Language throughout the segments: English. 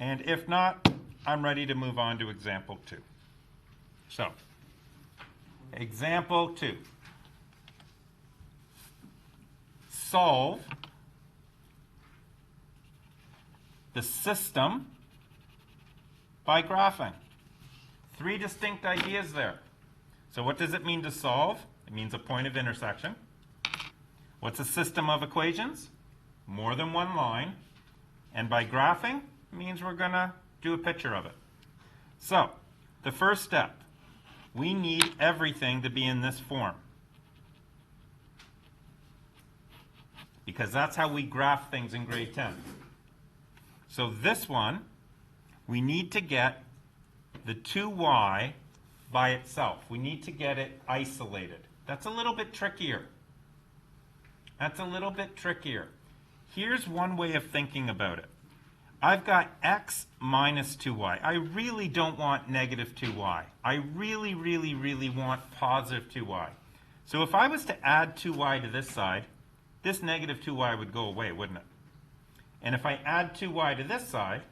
And if not, I'm ready to move on to example 2. So, example 2. Solve the system by graphing. 3 distinct ideas there. So what does it mean to solve? It means a point of intersection. What's a system of equations? More than one line. And by graphing, it means we're going to do a picture of it. So, the first step, we need everything to be in this form. Because that's how we graph things in grade 10. So this one, we need to get the 2y by itself. We need to get it isolated. That's a little bit trickier. Here's one way of thinking about it. I've got x minus 2y. I really don't want negative 2y. I really, really, really want positive 2y. So if I was to add 2y to this side, this negative 2y would go away, wouldn't it? And if I add 2y to this side,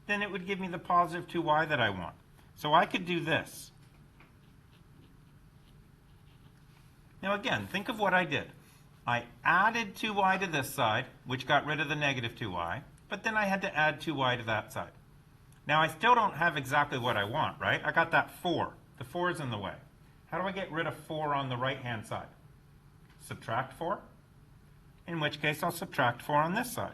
then it would give me the positive 2y that I want. So I could do this. Now again, think of what I did. I added 2y to this side, which got rid of the negative 2y, but then I had to add 2y to that side. Now I still don't have exactly what I want, right? I got that 4. The 4 is in the way. How do I get rid of 4 on the right-hand side? Subtract 4? In which case I'll subtract 4 on this side.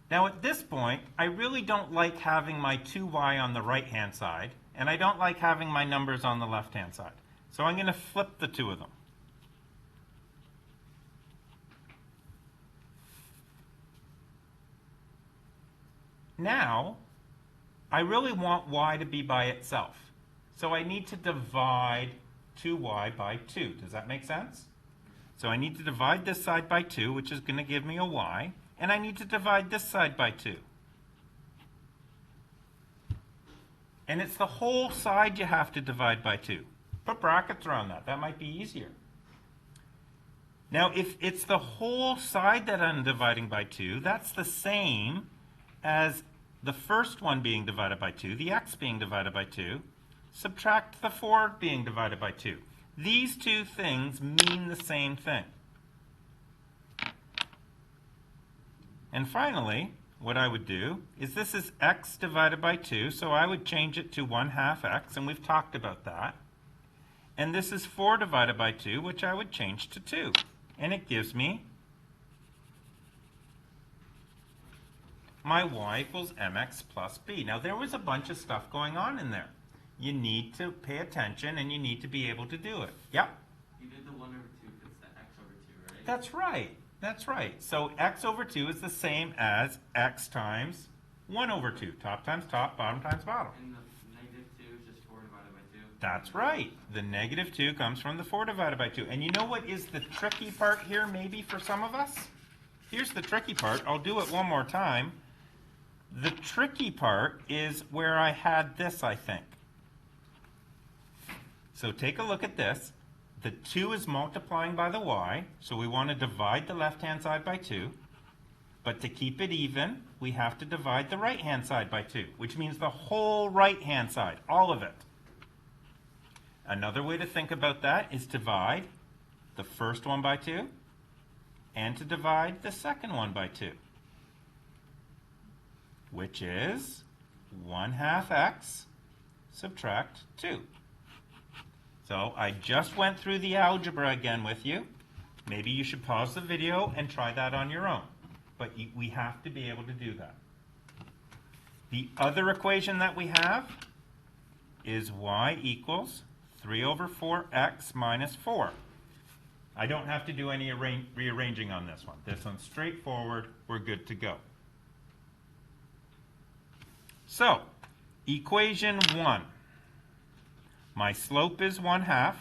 Now at this point, I really don't like having my 2y on the right-hand side, and I don't like having my numbers on the left-hand side. So I'm going to flip the two of them. Now, I really want y to be by itself. So I need to divide 2y by 2. Does that make sense? So I need to divide this side by 2, which is going to give me a y. And I need to divide this side by 2. And it's the whole side you have to divide by 2. Put brackets around that. That might be easier. Now, if it's the whole side that I'm dividing by 2, that's the same as the first one being divided by 2, the x being divided by 2, subtract the 4 being divided by 2. These two things mean the same thing. And finally, what I would do is this is x divided by 2, so I would change it to 1/2 x, and we've talked about that. And this is 4 divided by 2, which I would change to 2. And it gives me my y equals mx plus b. Now, there was a bunch of stuff going on in there. You need to pay attention, and you need to be able to do it. Yep? You did the 1 over 2 because the x over 2, right? That's right. That's right. So x over 2 is the same as x times 1 over 2. Top times top, bottom times bottom. And the negative 2 is just 4 divided by 2? That's right. The negative 2 comes from the 4 divided by 2. And you know what is the tricky part here maybe for some of us? Here's the tricky part. I'll do it one more time. The tricky part is where I had this, I think. So take a look at this. The 2 is multiplying by the y, so we want to divide the left-hand side by 2. But to keep it even, we have to divide the right-hand side by 2, which means the whole right-hand side, all of it. Another way to think about that is to divide the first one by 2 and to divide the second one by 2, which is 1/2 x subtract 2. So I just went through the algebra again with you. Maybe you should pause the video and try that on your own. But we have to be able to do that. The other equation that we have is y equals 3 over 4x minus 4. I don't have to do any rearranging on this one. This one's straightforward. We're good to go. So, equation 1. My slope is 1/2,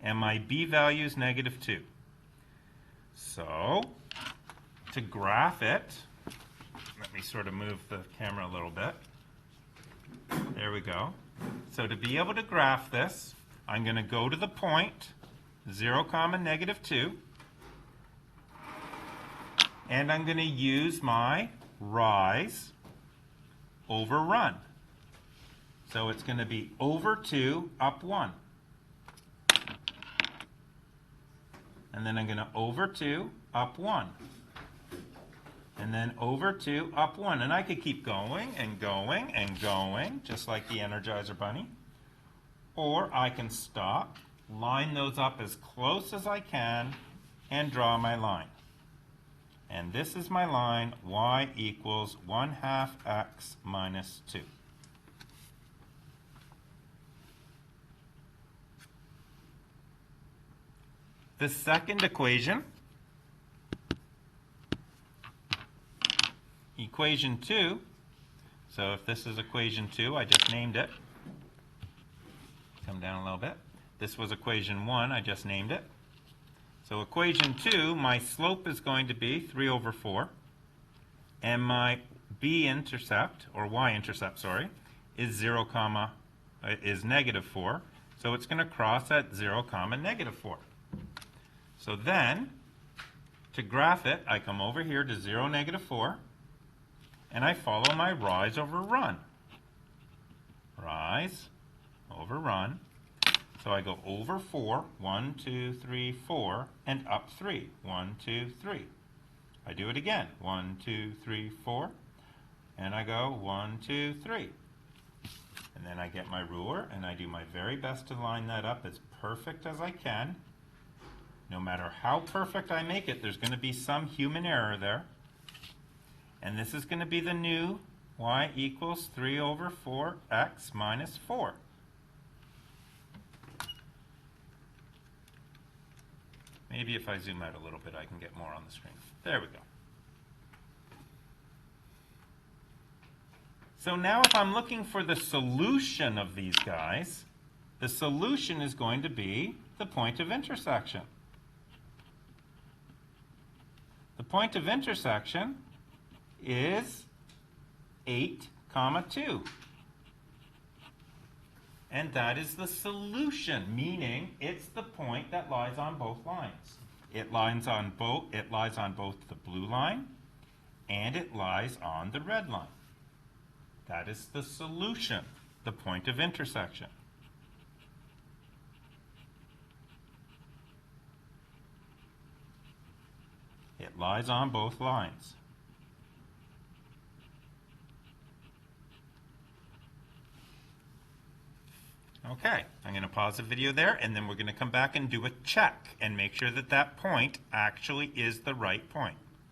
and my b value is negative 2. So, to graph it, let me sort of move the camera a little bit. There we go. So to be able to graph this, I'm going to go to the point 0, negative 2. And I'm going to use my rise over run. So it's going to be over 2, up 1. And then I'm going to over 2, up 1. And then over 2, up 1. And I could keep going and going and going, just like the Energizer Bunny. Or I can stop, line those up as close as I can, and draw my line. And this is my line, y equals 1/2 x minus 2. The second equation, equation 2, so if this is equation 2, I just named it. Come down a little bit. This was equation 1, I just named it. So equation 2, my slope is going to be 3 over 4, and my b-intercept, or y-intercept, sorry, is is negative 4. So it's going to cross at 0, negative 4. So then, to graph it, I come over here to 0, negative 4, and I follow my rise over run. Rise over run. So I go over 4, 1, 2, 3, 4, and up 3, 1, 2, 3. I do it again, 1, 2, 3, 4, and I go 1, 2, 3. And then I get my ruler, and I do my very best to line that up as perfect as I can. No matter how perfect I make it, there's going to be some human error there. And this is going to be the new y equals 3 over 4 x minus 4. Maybe if I zoom out a little bit, I can get more on the screen. There we go. So now if I'm looking for the solution of these guys, the solution is going to be the point of intersection. The point of intersection is 8, 2. And that is the solution, meaning it's the point that lies on both lines. It lies on both the blue line and it lies on the red line. That is the solution, the point of intersection. It lies on both lines. Okay, I'm going to pause the video there, and then we're going to come back and do a check and make sure that that point actually is the right point.